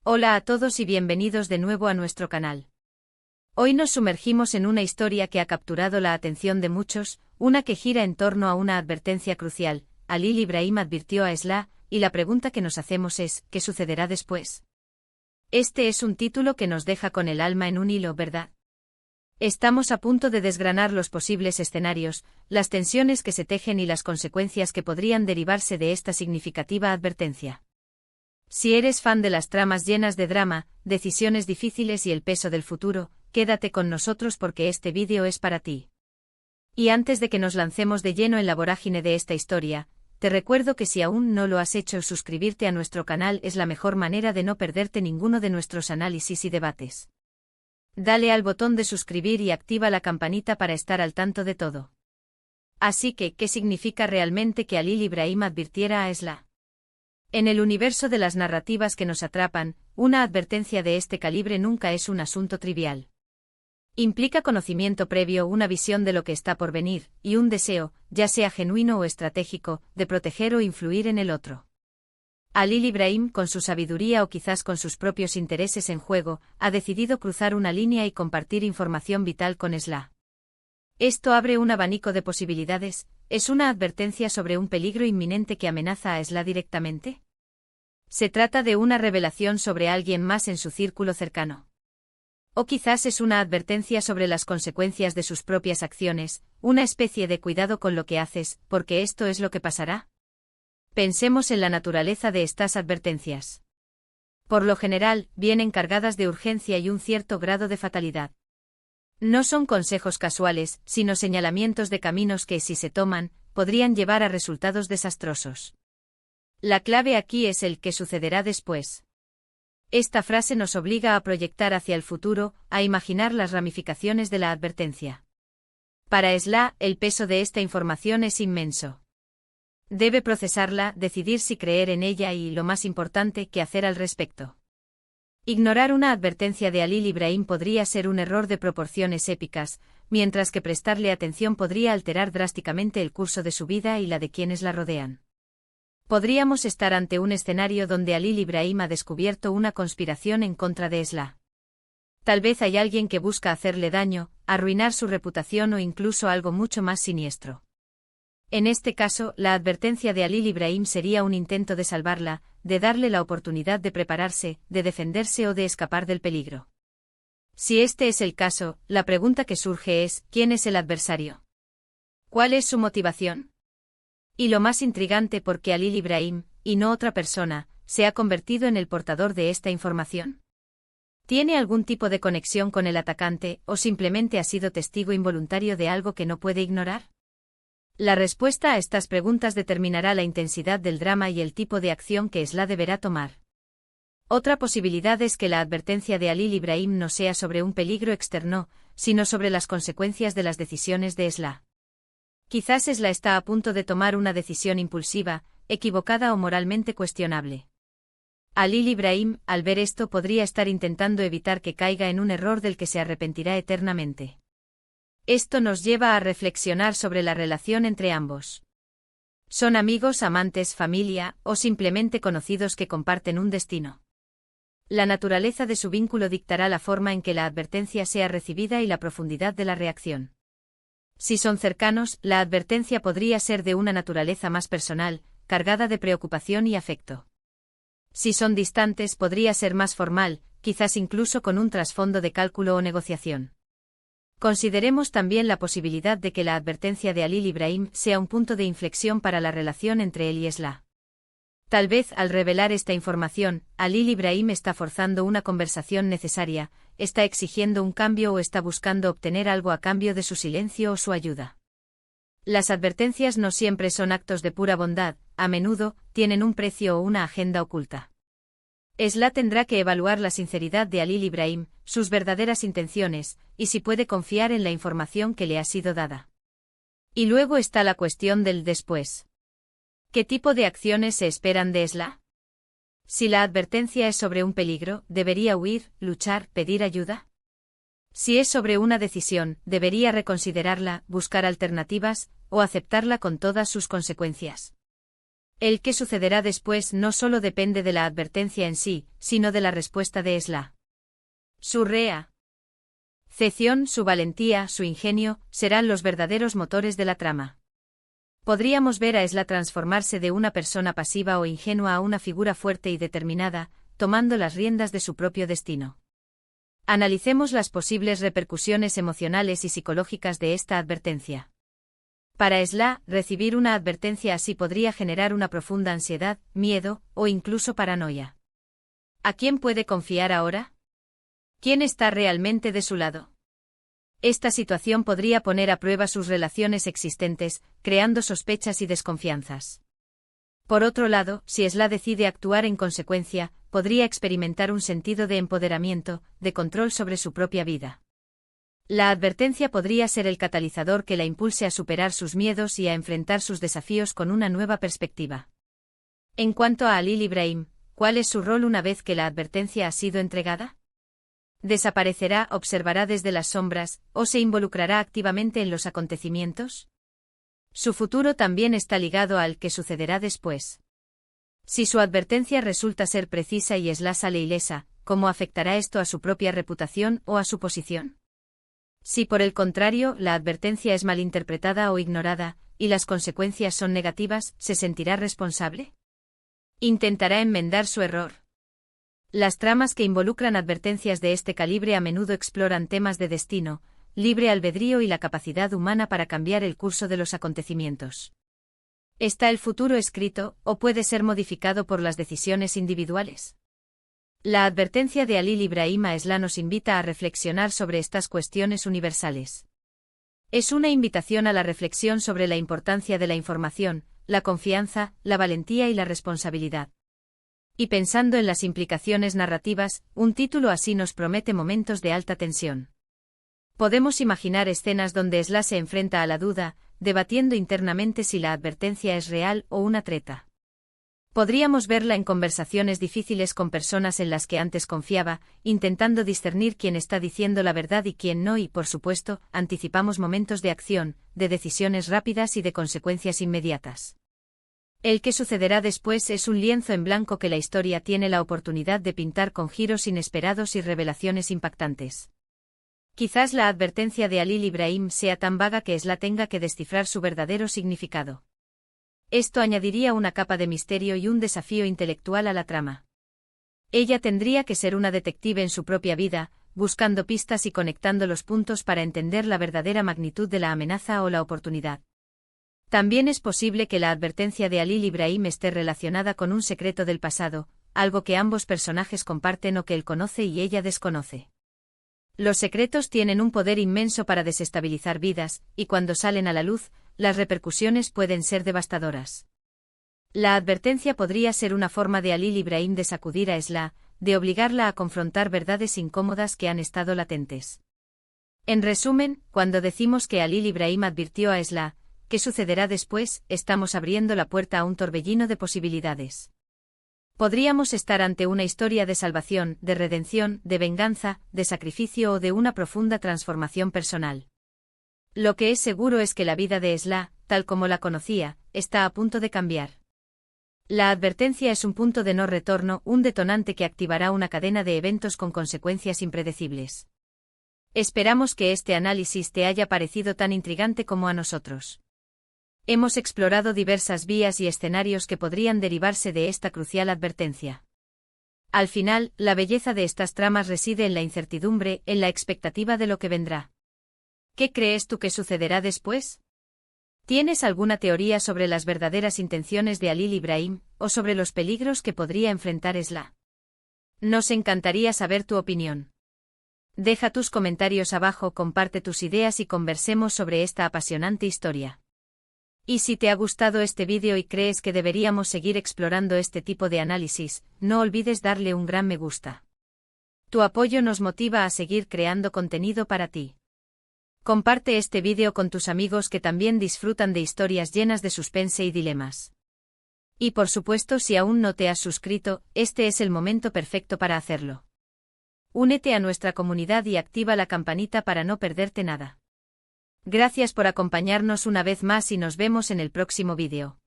Hola a todos y bienvenidos de nuevo a nuestro canal. Hoy nos sumergimos en una historia que ha capturado la atención de muchos, una que gira en torno a una advertencia crucial. Halil Ibrahim advirtió a Esla, y la pregunta que nos hacemos es, ¿qué sucederá después? Este es un título que nos deja con el alma en un hilo, ¿verdad? Estamos a punto de desgranar los posibles escenarios, las tensiones que se tejen y las consecuencias que podrían derivarse de esta significativa advertencia. Si eres fan de las tramas llenas de drama, decisiones difíciles y el peso del futuro, quédate con nosotros porque este vídeo es para ti. Y antes de que nos lancemos de lleno en la vorágine de esta historia, te recuerdo que si aún no lo has hecho, suscribirte a nuestro canal es la mejor manera de no perderte ninguno de nuestros análisis y debates. Dale al botón de suscribir y activa la campanita para estar al tanto de todo. Así que, ¿qué significa realmente que Halil Ibrahim advirtiera a Esla? En el universo de las narrativas que nos atrapan, una advertencia de este calibre nunca es un asunto trivial. Implica conocimiento previo, una visión de lo que está por venir, y un deseo, ya sea genuino o estratégico, de proteger o influir en el otro. Halil Ibrahim, con su sabiduría o quizás con sus propios intereses en juego, ha decidido cruzar una línea y compartir información vital con Esla. Esto abre un abanico de posibilidades. ¿Es una advertencia sobre un peligro inminente que amenaza a Esla directamente? ¿Se trata de una revelación sobre alguien más en su círculo cercano? O quizás es una advertencia sobre las consecuencias de sus propias acciones, una especie de cuidado con lo que haces, porque esto es lo que pasará. Pensemos en la naturaleza de estas advertencias. Por lo general, vienen cargadas de urgencia y un cierto grado de fatalidad. No son consejos casuales, sino señalamientos de caminos que, si se toman, podrían llevar a resultados desastrosos. La clave aquí es el ¿qué sucederá después? Esta frase nos obliga a proyectar hacia el futuro, a imaginar las ramificaciones de la advertencia. Para Esla, el peso de esta información es inmenso. Debe procesarla, decidir si creer en ella y, lo más importante, qué hacer al respecto. Ignorar una advertencia de Halil Ibrahim podría ser un error de proporciones épicas, mientras que prestarle atención podría alterar drásticamente el curso de su vida y la de quienes la rodean. Podríamos estar ante un escenario donde Halil Ibrahim ha descubierto una conspiración en contra de Esla. Tal vez hay alguien que busca hacerle daño, arruinar su reputación o incluso algo mucho más siniestro. En este caso, la advertencia de Halil Ibrahim sería un intento de salvarla, de darle la oportunidad de prepararse, de defenderse o de escapar del peligro. Si este es el caso, la pregunta que surge es, ¿quién es el adversario? ¿Cuál es su motivación? Y lo más intrigante, porque Halil Ibrahim, y no otra persona, se ha convertido en el portador de esta información. ¿Tiene algún tipo de conexión con el atacante, o simplemente ha sido testigo involuntario de algo que no puede ignorar? La respuesta a estas preguntas determinará la intensidad del drama y el tipo de acción que Esla deberá tomar. Otra posibilidad es que la advertencia de Halil Ibrahim no sea sobre un peligro externo, sino sobre las consecuencias de las decisiones de Esla. Quizás Esla está a punto de tomar una decisión impulsiva, equivocada o moralmente cuestionable. Halil Ibrahim, al ver esto, podría estar intentando evitar que caiga en un error del que se arrepentirá eternamente. Esto nos lleva a reflexionar sobre la relación entre ambos. ¿Son amigos, amantes, familia, o simplemente conocidos que comparten un destino? La naturaleza de su vínculo dictará la forma en que la advertencia sea recibida y la profundidad de la reacción. Si son cercanos, la advertencia podría ser de una naturaleza más personal, cargada de preocupación y afecto. Si son distantes, podría ser más formal, quizás incluso con un trasfondo de cálculo o negociación. Consideremos también la posibilidad de que la advertencia de Halil Ibrahim sea un punto de inflexión para la relación entre él y Esla. Tal vez, al revelar esta información, Halil Ibrahim está forzando una conversación necesaria, está exigiendo un cambio o está buscando obtener algo a cambio de su silencio o su ayuda. Las advertencias no siempre son actos de pura bondad, a menudo, tienen un precio o una agenda oculta. Esla tendrá que evaluar la sinceridad de Halil Ibrahim, sus verdaderas intenciones, y si puede confiar en la información que le ha sido dada. Y luego está la cuestión del después. ¿Qué tipo de acciones se esperan de Esla? Si la advertencia es sobre un peligro, ¿debería huir, luchar, pedir ayuda? Si es sobre una decisión, ¿debería reconsiderarla, buscar alternativas, o aceptarla con todas sus consecuencias? El qué sucederá después no solo depende de la advertencia en sí, sino de la respuesta de Esla. Su reacción, su valentía, su ingenio, serán los verdaderos motores de la trama. Podríamos ver a Esla transformarse de una persona pasiva o ingenua a una figura fuerte y determinada, tomando las riendas de su propio destino. Analicemos las posibles repercusiones emocionales y psicológicas de esta advertencia. Para Esla, recibir una advertencia así podría generar una profunda ansiedad, miedo, o incluso paranoia. ¿A quién puede confiar ahora? ¿Quién está realmente de su lado? Esta situación podría poner a prueba sus relaciones existentes, creando sospechas y desconfianzas. Por otro lado, si Esla decide actuar en consecuencia, podría experimentar un sentido de empoderamiento, de control sobre su propia vida. La advertencia podría ser el catalizador que la impulse a superar sus miedos y a enfrentar sus desafíos con una nueva perspectiva. En cuanto a Halil Ibrahim, ¿cuál es su rol una vez que la advertencia ha sido entregada? ¿Desaparecerá, observará desde las sombras, o se involucrará activamente en los acontecimientos? Su futuro también está ligado al que sucederá después. Si su advertencia resulta ser precisa y Esla sale ilesa, ¿cómo afectará esto a su propia reputación o a su posición? Si por el contrario la advertencia es malinterpretada o ignorada, y las consecuencias son negativas, ¿se sentirá responsable? ¿Intentará enmendar su error? Las tramas que involucran advertencias de este calibre a menudo exploran temas de destino, libre albedrío y la capacidad humana para cambiar el curso de los acontecimientos. ¿Está el futuro escrito, o puede ser modificado por las decisiones individuales? La advertencia de Halil Ibrahim a Esla nos invita a reflexionar sobre estas cuestiones universales. Es una invitación a la reflexión sobre la importancia de la información, la confianza, la valentía y la responsabilidad. Y pensando en las implicaciones narrativas, un título así nos promete momentos de alta tensión. Podemos imaginar escenas donde Esla se enfrenta a la duda, debatiendo internamente si la advertencia es real o una treta. Podríamos verla en conversaciones difíciles con personas en las que antes confiaba, intentando discernir quién está diciendo la verdad y quién no y, por supuesto, anticipamos momentos de acción, de decisiones rápidas y de consecuencias inmediatas. El que sucederá después es un lienzo en blanco que la historia tiene la oportunidad de pintar con giros inesperados y revelaciones impactantes. Quizás la advertencia de Halil Ibrahim sea tan vaga que Esla tenga que descifrar su verdadero significado. Esto añadiría una capa de misterio y un desafío intelectual a la trama. Ella tendría que ser una detective en su propia vida, buscando pistas y conectando los puntos para entender la verdadera magnitud de la amenaza o la oportunidad. También es posible que la advertencia de Halil Ibrahim esté relacionada con un secreto del pasado, algo que ambos personajes comparten o que él conoce y ella desconoce. Los secretos tienen un poder inmenso para desestabilizar vidas, y cuando salen a la luz, las repercusiones pueden ser devastadoras. La advertencia podría ser una forma de Halil Ibrahim de sacudir a Esla, de obligarla a confrontar verdades incómodas que han estado latentes. En resumen, cuando decimos que Halil Ibrahim advirtió a Esla, ¿qué sucederá después?, estamos abriendo la puerta a un torbellino de posibilidades. Podríamos estar ante una historia de salvación, de redención, de venganza, de sacrificio o de una profunda transformación personal. Lo que es seguro es que la vida de Esla, tal como la conocía, está a punto de cambiar. La advertencia es un punto de no retorno, un detonante que activará una cadena de eventos con consecuencias impredecibles. Esperamos que este análisis te haya parecido tan intrigante como a nosotros. Hemos explorado diversas vías y escenarios que podrían derivarse de esta crucial advertencia. Al final, la belleza de estas tramas reside en la incertidumbre, en la expectativa de lo que vendrá. ¿Qué crees tú que sucederá después? ¿Tienes alguna teoría sobre las verdaderas intenciones de Halil Ibrahim, o sobre los peligros que podría enfrentar Esla? Nos encantaría saber tu opinión. Deja tus comentarios abajo, comparte tus ideas y conversemos sobre esta apasionante historia. Y si te ha gustado este vídeo y crees que deberíamos seguir explorando este tipo de análisis, no olvides darle un gran me gusta. Tu apoyo nos motiva a seguir creando contenido para ti. Comparte este vídeo con tus amigos que también disfrutan de historias llenas de suspense y dilemas. Y por supuesto, si aún no te has suscrito, este es el momento perfecto para hacerlo. Únete a nuestra comunidad y activa la campanita para no perderte nada. Gracias por acompañarnos una vez más y nos vemos en el próximo vídeo.